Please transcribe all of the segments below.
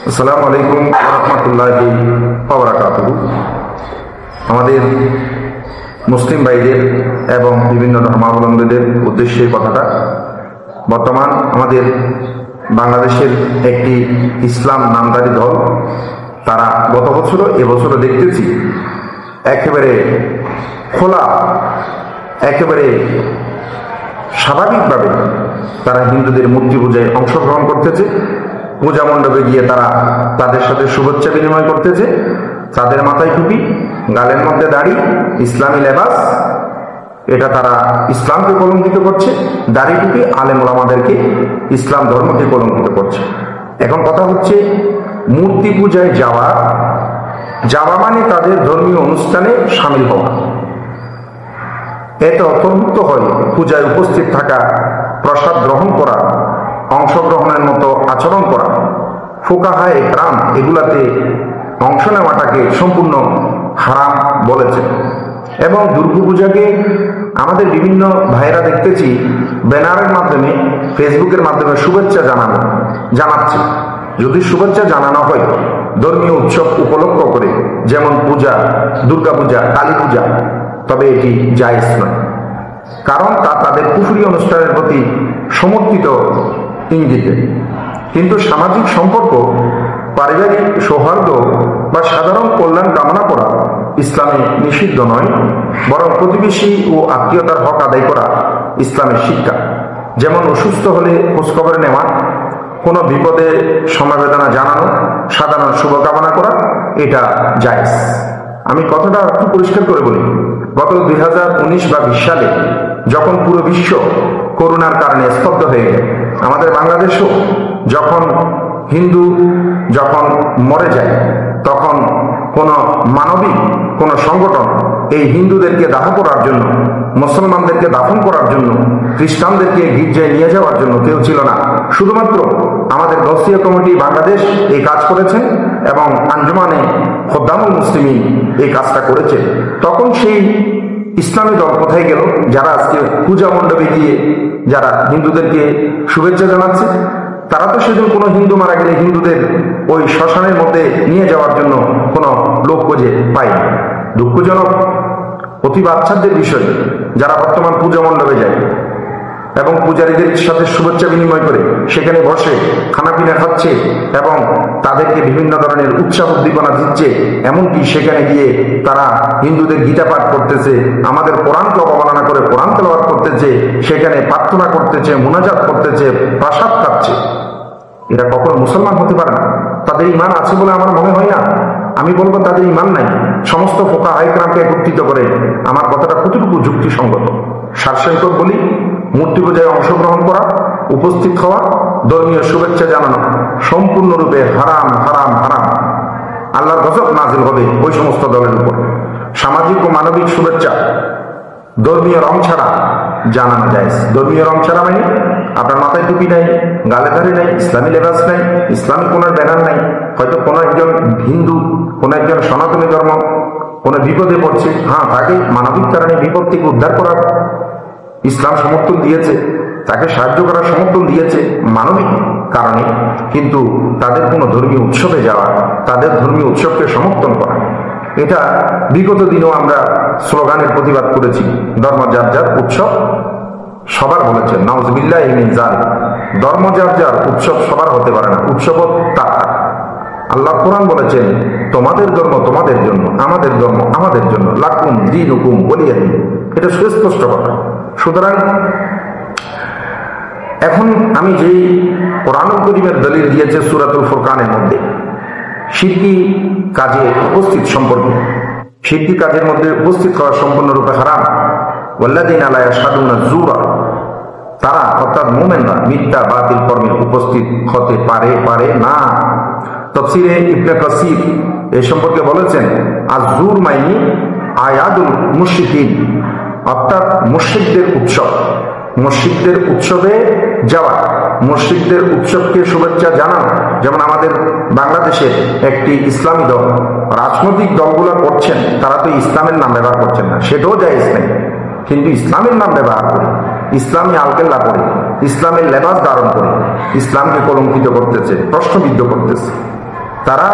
আসসালামু আলাইকুম ওয়া রাহমাতুল্লাহি ওয়া বারাকাতুহু। আমাদের মুসলিম ভাইদের এবং বিভিন্ন ধর্মাবলম্বীদের উদ্দেশ্যে কথাটা, বর্তমান আমাদের বাংলাদেশের একটি ইসলাম নামধারী দল, তারা গত বছরও এবছরও দেখতেছি একেবারে খোলা, একেবারে স্বাভাবিকভাবে তারা হিন্দুদের মূর্তি পূজায় অংশগ্রহণ করতেছে। পূজা মণ্ডপে গিয়ে তারা তাদের সাথে শুভেচ্ছা বিনিময় করতেছে। তাদের মাথায় টুপি, গালের মধ্যে দাড়ি, ইসলামী লেবাস, এটা তারা ইসলামকে কলঙ্কিত করছে। দাড়ি টুপি আলেম ওলামাদেরকে, ইসলাম ধর্মকে কলঙ্কিত করছে। এখন কথা হচ্ছে, মূর্তি পূজায় যাওয়া মানে তাদের ধর্মীয় অনুষ্ঠানে সামিল হওয়া। এতে অন্তর্ভুক্ত হয় পূজায় উপস্থিত থাকা, প্রসাদ গ্রহণ করা, অংশগ্রহণের মতো আচরণ করা। ফুকাহায়ে কেরাম এগুলাতে অংশ নেওয়াটাকে সম্পূর্ণ হারাম বলেছে। এবং দুর্গাপূজাকে আমাদের বিভিন্ন ভাইয়েরা দেখতেছি ব্যানারের মাধ্যমে, ফেসবুকের মাধ্যমে শুভেচ্ছা জানাচ্ছে। যদি শুভেচ্ছা জানানো হয় ধর্মীয় উৎসব উপলক্ষ করে, যেমন পূজা, দুর্গাপূজা, কালী পূজা, তবে এটি জায়েজ নয়, কারণ তা তাদের কুফরি অনুষ্ঠানের প্রতি সমর্পিত ইঙ্গিতে। কিন্তু সামাজিক সম্পর্ক, পারিবারিক সৌহার্দ্য বা সাধারণ কল্যাণ কামনা করা ইসলামে নিষিদ্ধ নয়, বরং প্রতিবেশী ও আত্মীয়তার হক আদায় করা ইসলামের শিক্ষা। যেমন অসুস্থ হলে খোঁজখবর নেওয়া, কোনো বিপদে সমবেদনা জানানো, সাধারণ শুভকামনা করা, এটা জায়েজ। আমি কথাটা একটু পরিষ্কার করে বলি, গত 2019 বা 20 সালে যখন পুরো বিশ্ব করোনার কারণে স্তব্ধ হয়ে গেল, আমাদের বাংলাদেশও যখন হিন্দু মরে যায়, তখন কোন মানবিক কোন সংগঠন এই হিন্দুদেরকে দাহ করার জন্য, মুসলমানদেরকে দাফন করার জন্য, খ্রিস্টানদেরকে গির্জায় নিয়ে যাওয়ার জন্য কেউ ছিল না। শুধুমাত্র আমাদের গৌসিয়া কমিটি বাংলাদেশ এই কাজ করেছেন এবং আঞ্জুমানে খোদ্দামুল মুসলিমিন এই কাজটা করেছে। তখন সেই ইসলামী দল কোথায় গেল, যারা আজকে পূজা মণ্ডপে গিয়ে যারা হিন্দুদেরকে শুভেচ্ছা জানাচ্ছে? তারা তো সেদিন কোনো হিন্দু মারা গেলে হিন্দুদের ওই শ্মশানের মধ্যে নিয়ে যাওয়ার জন্য কোনো লোক খুঁজে পায়নি। দুঃখজনক, অতি বাচ্চাদের বিষয়, যারা বর্তমান পূজা মণ্ডপে যায় এবং পূজারীদের সাথে শুভেচ্ছা বিনিময় করে সেখানে বসে খানাপিনা খাচ্ছে এবং তাদেরকে বিভিন্ন ধরনের উৎসাহ উদ্দীপনা দিচ্ছে। এমনকি সেখানে গিয়ে তারা হিন্দুদের গীতা পাঠ করতেছে, আমাদের কোরআনকে অবমাননা করে কোরআন তেলাওয়াত করতেছে, সেখানে প্রার্থনা করতেছে, মুনাজাত করতেছে, প্রসাদ খাচ্ছে। এরা কখনো মুসলমান হতে পারে না। তাদের ঈমান আছে বলে আমার মনে হয় না। আমি বলবো তাদের ঈমান নাই। সমস্ত ফুকাহায়ে কেরামকে একত্রিত করে আমার কথাটা কতটুকু যুক্তিসঙ্গত? সারসংক্ষেপ বলি, মূর্তি পূজায় অংশগ্রহণ করা, উপস্থিত হওয়া, ধর্মীয় শুভেচ্ছা জানানো সম্পূর্ণরূপে হারাম হারাম হারাম। আল্লাহর গজব নাজিল হবে ওই সমস্ত দলের উপর। সামাজিক ও মানবিক শুভেচ্ছা ধর্মীয় রং ছাড়া জানানো যায়। ধর্মীয় রং ছাড়া মানে আপনার মাথায় টুপি নাই, গালে ধারে নাই, ইসলামী লেবাস নাই, ইসলামী কোনো ব্যানার নাই। হয়তো কোনো একজন হিন্দু, কোনো একজন সনাতনী ধর্ম কোনো বিপদে পড়ছে, তাকে মানবিক কারণে বিপদ থেকে উদ্ধার করার ইসলাম সমর্থন দিয়েছে, তাকে সাহায্য করার সমর্থন দিয়েছে মানবিক কারণে। কিন্তু তাদের কোনো ধর্মীয় উৎসবে যাওয়া, তাদের ধর্মীয় উৎসবকে সমর্থন করা, এটা বিগত দিনেও আমরা স্লোগানের প্রতিবাদ করেছি। ধর্ম যার যার, উৎসব সবার বলেছেন, নাউজুবিল্লাহ মিন যালিক। ধর্ম যার যার, উৎসব সবার হতে পারে না। উৎসব তার। আল্লাহ কোরআন বলেছেন, তোমাদের ধর্ম তোমাদের জন্য, আমাদের ধর্ম আমাদের জন্য, লাকুম দীনুকুম ওয়ালিয়া দীন। এটা সুস্পষ্ট কথা। সুতরাং এখন আমি যেই কোরআনুল কারীমের দলিল দিয়েছে সূরাতুল ফুরকানের মধ্যে, শিরকি কাজে উপস্থিত সম্পর্কে, শিরকি কাজের মধ্যে উপস্থিত হওয়া সম্পূর্ণরূপে হারাম। ওয়াল্লাযীনা লা ইয়াশহাদুনা যুরা, তারা অর্থাৎ মুমিনরা মিথ্যা বাতিল কর্মে উপস্থিত হতে পারে না। তাফসীরে ইবনে কাসীর এই সম্পর্কে বলেছেন, আয-যুর মাইনি আয়াদুল মুশরিকিন, অর্থাৎ মুশরিকদের উৎসব, মুশরিকদের উৎসবে যাওয়া, মুশরিকদের উৎসবকে শুভেচ্ছা জানানো। যেমন আমাদের বাংলাদেশের একটি ইসলামী দল, রাজনৈতিক দলগুলো করছেন, তারা তো ইসলামের নাম ব্যবহার করছেন না, সেটাও জায়েজ নেই। কিন্তু ইসলামের নাম ব্যবহার করে, ইসলামী আলকেল্লা করে, ইসলামের লেবাস ধারণ করে ইসলামকে কলঙ্কিত করতেছে, প্রশ্নবিদ্ধ করতেছে। তারা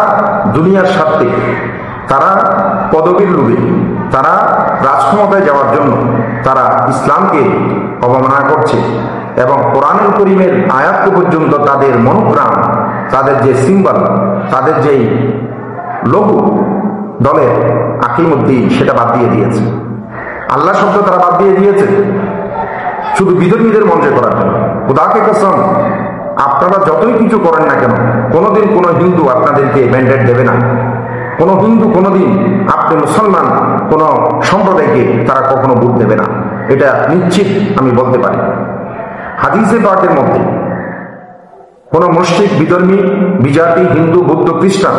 দুনিয়ার স্বার্থে, তারা পদবীর লোভে, তারা রাজক্ষমতায় যাওয়ার জন্য তারা ইসলামকে অবমাননা করছে এবং কোরআনুল কারীমের আয়াত পর্যন্ত তাদের মনোগ্রাম, তাদের যে সিম্বল, তাদের যেই লোগো দলের আকিমুদ্দিন, সেটা বাদ দিয়ে দিয়েছে। আল্লাহ শব্দ তারা বাদ দিয়ে দিয়েছে শুধু বিধর্মীদের মঞ্চে করার জন্য। খুদাকে কসম, আপনারা যতই কিছু করেন না কেন, কোনোদিন কোনো হিন্দু আপনাদেরকে ম্যান্ডেট দেবে না। কোনো হিন্দু কোনোদিন আপনি মুসলমান কোনো সম্প্রদায়কে তারা কখনো ভোট দেবে না, এটা নিশ্চিত আমি বলতে পারি। হাদিসে পাকের মধ্যে কোনো মুশরিক, বিধর্মী, বিজাতি, হিন্দু, বৌদ্ধ, খ্রিস্টান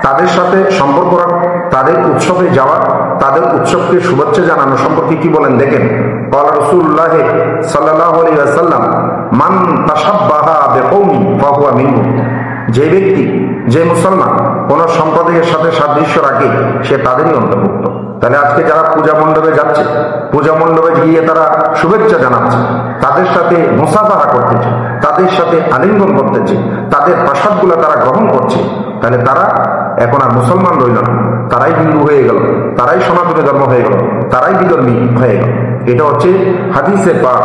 তাদের সাথে সম্পর্ক রাখা, তাদের উৎসবে যাওয়া, তাদের উৎসবকে শুভেচ্ছা জানানো সম্পর্কে কি বলেন দেখেন। ক্বালা রাসূলুল্লাহ সাল্লাল্লাহু আলাইহি ওয়াসাল্লাম, মান তাশাব্বাহা বিকওমিন ফাহুয়া মিনহুম। যে ব্যক্তি, যে মুসলমান কোন সম্প্রদায়ের সাথে সাদৃশ্য রাখে, সে তাদেরই অন্তর্ভুক্ত। তাহলে আজকে যারা পূজা মণ্ডপে যাচ্ছে, পূজা মণ্ডপে গিয়ে তারা শুভেচ্ছা জানাচ্ছে, তাদের সাথে মুসাফাহা করতেছে, তাদের সাথে আলিঙ্গন করতেছে, তাদের প্রসাদগুলো তারা গ্রহণ করছে, তাহলে তারা এখন আর মুসলমান রইল না, তারাই হিন্দু হয়ে গেল, তারাই সনাতনী ধর্ম হয়ে গেল, তারাই বিধর্মী হয়ে গেল। এটা হচ্ছে হাদিসে পাক।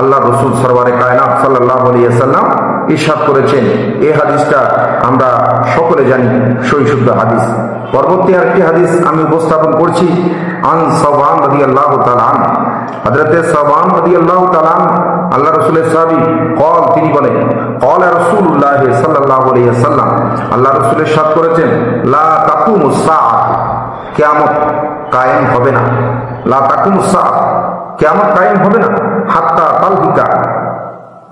আল্লাহ রাসূল সরওয়ারে কায়নাত সাল্লাল্লাহু আলাইহি ওয়াসাল্লাম ইরশাদ করেছেন। এই হাদিসটা আমরা সকলে জানি, সহিহ শুদ্ধ হাদিস। পরবর্তী আরেকটি হাদিস আমি উপস্থাপন করছি। আন সাওবান রাদিয়াল্লাহু তাআলা আনহু, হযরতে সাওবান রাদিয়াল্লাহু তাআলা আল্লাহ রাসূলের সাহাবী, قال, তিনি বলেন, قال রাসূলুল্লাহ সাল্লাল্লাহু আলাইহি ওয়াসাল্লাম, আল্লাহ রাসূল ইরশাদ করেছেন, লা তাকুমুস সাআহ, কিয়ামত কায়েম হবে না। লা তাকুমুস সাআহ, কিয়ামত কায়েম হবে না। হাত্তা তালহিকা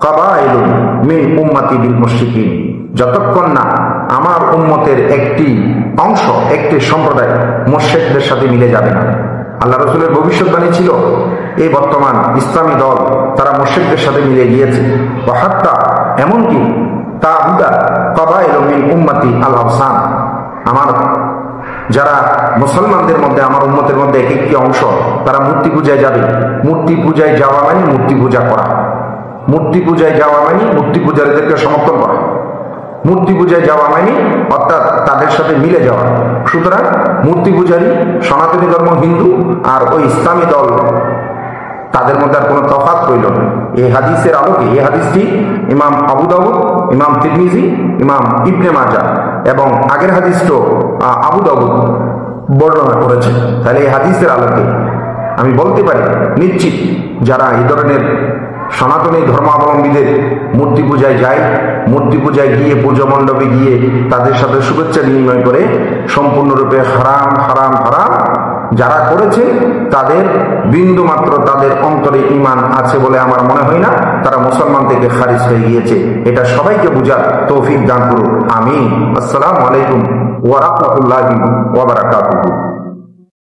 কাবাইলুন মিন উম্মতি বিল মুশরিকিন, যতক্ষণ না আমার উম্মতের একটি অংশ, একটি সম্প্রদায় মুশরিকদের সাথে মিলে যাবে না। আল্লাহ রাসূলের ভবিষ্যৎবাণী ছিল, এই বর্তমান ইসলামী দল তারা মুশরিকদের সাথে মিলে গিয়েছে। ওয়া হাত্তা, এমনকি তাহুদা কাবাইলুন মিন উম্মতি আল আওসান, আমার যারা মুসলমানদের মধ্যে, আমার উম্মতের মধ্যে এক একটি অংশ তারা মূর্তি পূজায় যাবে। মূর্তি পূজায় যাওয়া মানে মূর্তি পূজা করা, মূর্তি পূজায় যাওয়া মানে মূর্তি পূজারীদেরকে সমর্থন করা, মূর্তি পূজায় যাওয়া মানে অর্থাৎ তাদের সাথে মিলে যাওয়া। সুতরাং মূর্তি পূজারী, সনাতনী ধর্ম হিন্দু আর ওই ইসলামী দল, তাদের মধ্যে আর কোনো তফাৎ রইল না। এই হাদিসের আলোকে, এই হাদিসটি ইমাম আবু দাউদ, ইমাম তিরমিজি, ইমাম ইবনে মাজাহ এবং আগের হাদিসটো আবু দাউদ বর্ণনা করেছে। তাহলে এই হাদিসের আলোকে আমি বলতে পারি নিশ্চিত, যারা এই ধরনের সনাতনী ধর্মাবলম্বীদের মূর্তি পূজায় যায়, মূর্তি পূজায় গিয়ে, পূজা মণ্ডপে গিয়ে তাদের সাথে শুভেচ্ছা বিনিময় করে, সম্পূর্ণরূপে হারাম হারাম হারাম যারা করেছে, তাদের বিন্দু মাত্র তাদের অন্তরে ঈমান আছে বলে আমার মনে হয় না। তারা মুসলমান থেকে খারিজ হয়ে গিয়েছে। এটা সবাইকে বুঝার তৌফিক দান করুন, আমিন। আসসালামু আলাইকুম ওয়া রাহমাতুল্লাহি ওয়া বারাকাতুহু।